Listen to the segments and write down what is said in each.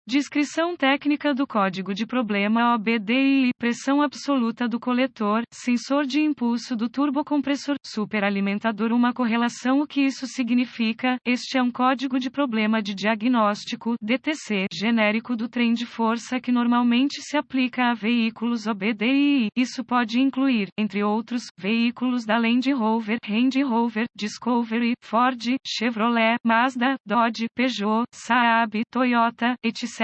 Descrição técnica do código de problema OBDI, pressão absoluta do coletor, sensor de impulso do turbocompressor, superalimentador. Uma correlação. O que isso significa? Este é um código de problema de diagnóstico, DTC, genérico do trem de força que normalmente se aplica a veículos OBDI. Isso pode incluir, entre outros, veículos da Land Rover, Range Rover, Discovery, Ford, Chevrolet, Mazda, Dodge, Peugeot, Saab, Toyota, etc.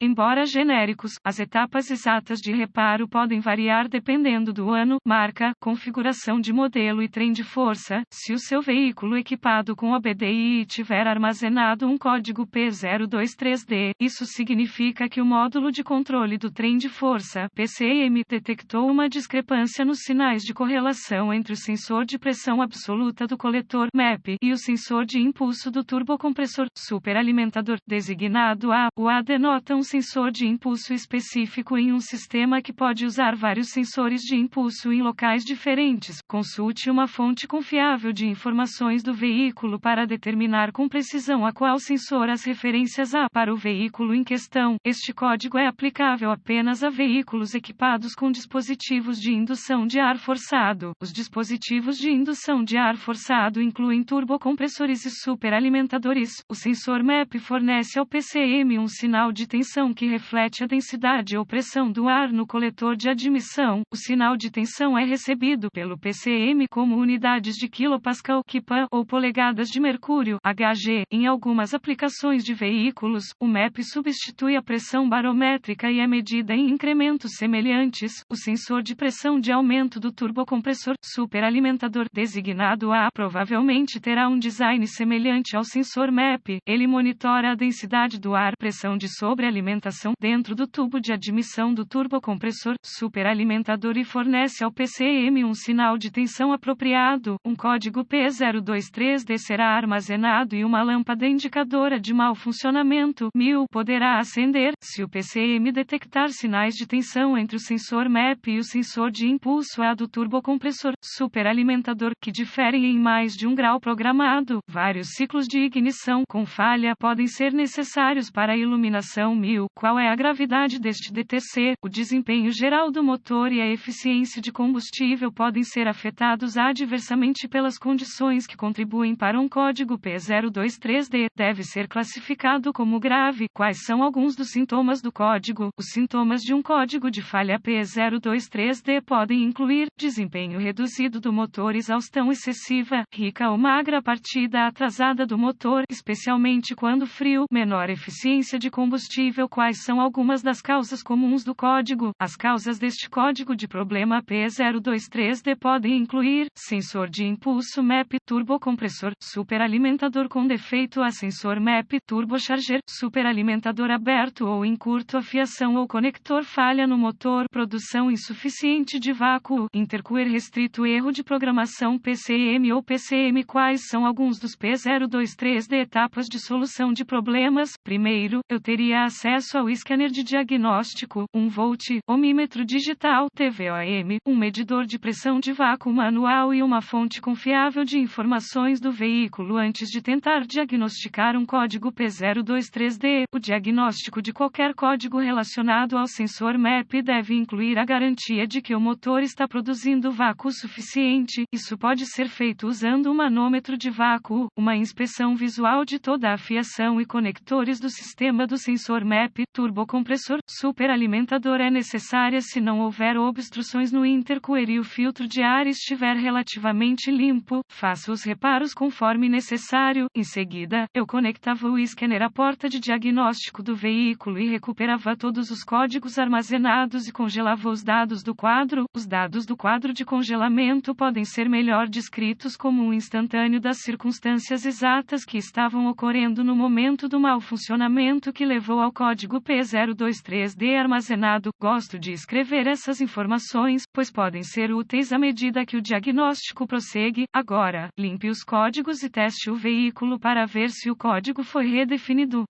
Embora genéricos, as etapas exatas de reparo podem variar dependendo do ano, marca, configuração de modelo e trem de força. Se o seu veículo equipado com OBDI tiver armazenado um código P023D, isso significa que o módulo de controle do trem de força, PCM, detectou uma discrepância nos sinais de correlação entre o sensor de pressão absoluta do coletor, MAP, e o sensor de impulso do turbocompressor, superalimentador, designado A. O A denota um sensor de impulso específico em um sistema que pode usar vários sensores de impulso em locais diferentes. Consulte uma fonte confiável de informações do veículo para determinar com precisão a qual sensor as referências há para o veículo em questão. Este código é aplicável apenas a veículos equipados com dispositivos de indução de ar forçado. Os dispositivos de indução de ar forçado incluem turbocompressores e superalimentadores. O sensor MAP fornece ao PCM um sinal de tensão que reflete a densidade ou pressão do ar no coletor de admissão. O sinal de tensão é recebido pelo PCM como unidades de kilopascal, kPa, ou polegadas de mercúrio, Hg. Em algumas aplicações de veículos, o MAP substitui a pressão barométrica e é medida em incrementos semelhantes. O sensor de pressão de aumento do turbocompressor, superalimentador, designado A, provavelmente terá um design semelhante ao sensor MAP. Ele monitora a densidade do ar, pressão de sobrealimentação dentro do tubo de admissão do turbocompressor, superalimentador, e fornece ao PCM um sinal de tensão apropriado. Um código P023D será armazenado e uma lâmpada indicadora de mau funcionamento, MIL, poderá acender, se o PCM detectar sinais de tensão entre o sensor MAP e o sensor de impulso A do turbocompressor, superalimentador, que diferem em mais de um grau programado. Vários ciclos de ignição com falha podem ser necessários para a iluminação MIL. Qual é a gravidade deste DTC? O desempenho geral do motor e a eficiência de combustível podem ser afetados adversamente pelas condições que contribuem para um código P023D. Deve ser classificado como grave. Quais são alguns dos sintomas do código? Os sintomas de um código de falha P023D podem incluir desempenho reduzido do motor, exaustão excessiva, rica ou magra partida atrasada do motor, especialmente quando frio, menor eficiência de combustível. Quais são algumas das causas comuns do código? As causas deste código de problema P023D podem incluir sensor de impulso MAP, turbocompressor, superalimentador com defeito, ascensor MAP, turbocharger, superalimentador aberto ou em curto, afiação ou conector, falha no motor, produção insuficiente de vácuo, intercooler restrito, erro de programação PCM ou PCM. Quais são alguns dos P023D etapas de solução de problemas? Primeiro, eu teria acesso ao scanner de diagnóstico, 1 volt, ohmímetro digital, TVOM, um medidor de pressão de vácuo manual e uma fonte confiável de informações do veículo antes de tentar diagnosticar um código P023D. O diagnóstico de qualquer código relacionado ao sensor MAP deve incluir a garantia de que o motor está produzindo vácuo suficiente. Isso pode ser feito usando um manômetro de vácuo, uma inspeção visual de toda a fiação e conectores do sistema do sensor MAP, turbocompressor, superalimentador é necessária se não houver obstruções no intercooler e o filtro de ar estiver relativamente limpo. Faça os reparos conforme necessário. Em seguida, eu conectava o scanner à porta de diagnóstico do veículo e recuperava todos os códigos armazenados e congelava os dados do quadro. Os dados do quadro de congelamento podem ser melhor descritos como um instantâneo das circunstâncias exatas que estavam ocorrendo no momento do mau funcionamento que levou ao código P023D armazenado. Gosto de escrever essas informações, pois podem ser úteis à medida que o diagnóstico prossegue. Agora, limpe os códigos e teste o veículo para ver se o código foi redefinido.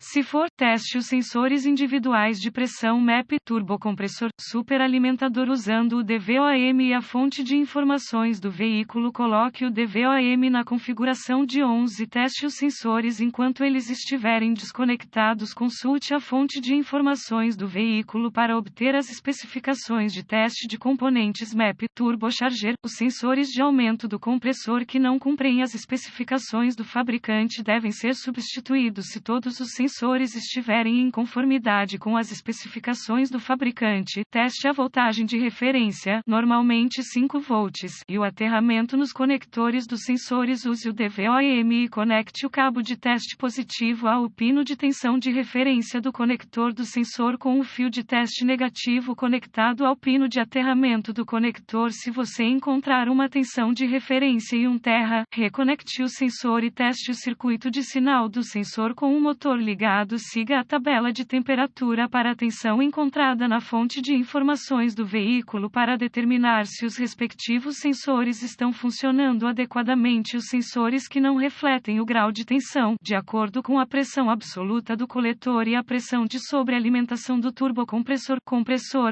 Se for, teste os sensores individuais de pressão MEP, turbocompressor, superalimentador usando o DVOM e a fonte de informações do veículo. Coloque o DVOM na configuração de ONS e teste os sensores enquanto eles estiverem desconectados. Consulte a fonte de informações do veículo para obter as especificações de teste de componentes MEP, turbocharger. Os sensores de aumento do compressor que não cumprem as especificações do fabricante devem ser substituídos se todos os sensores estiverem em conformidade com as especificações do fabricante. Teste a voltagem de referência, normalmente 5 volts, e o aterramento nos conectores dos sensores. Use o DVOM e conecte o cabo de teste positivo ao pino de tensão de referência do conector do sensor com o fio de teste negativo conectado ao pino de aterramento do conector. Se você encontrar uma tensão de referência e um terra, reconecte o sensor e teste o circuito de sinal do sensor com o motor ligado. Siga a tabela de temperatura para a tensão encontrada na fonte de informações do veículo para determinar se os respectivos sensores estão funcionando adequadamente. Os sensores que não refletem o grau de tensão, de acordo com a pressão absoluta do coletor e a pressão de sobrealimentação do turbocompressor,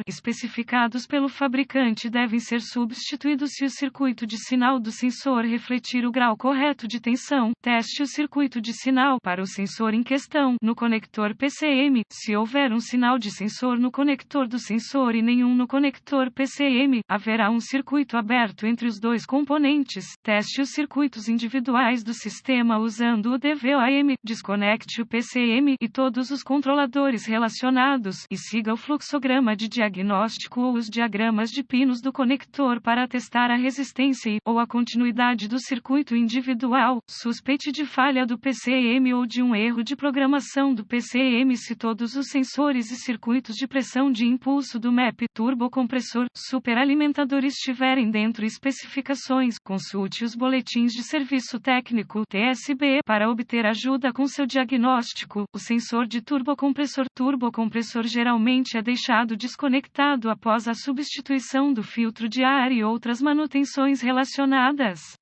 especificados pelo fabricante, devem ser substituídos se o circuito de sinal do sensor refletir o grau correto de tensão. Teste o circuito de sinal para o sensor em questão no conector PCM. Se houver um sinal de sensor no conector do sensor e nenhum no conector PCM, haverá um circuito aberto entre os dois componentes. Teste os circuitos individuais do sistema usando o DVOM. Desconecte o PCM e todos os controladores relacionados e siga o fluxograma de diagnóstico ou os diagramas de pinos do conector para testar a resistência ou a continuidade do circuito individual. Suspeite de falha do PCM ou de um erro de programação do PCM. Se todos os sensores e circuitos de pressão de impulso do MEP, turbocompressor, superalimentador estiverem dentro especificações, consulte os boletins de serviço técnico (TSB) para obter ajuda com seu diagnóstico. O sensor de turbocompressor geralmente é deixado desconectado após a substituição do filtro de ar e outras manutenções relacionadas.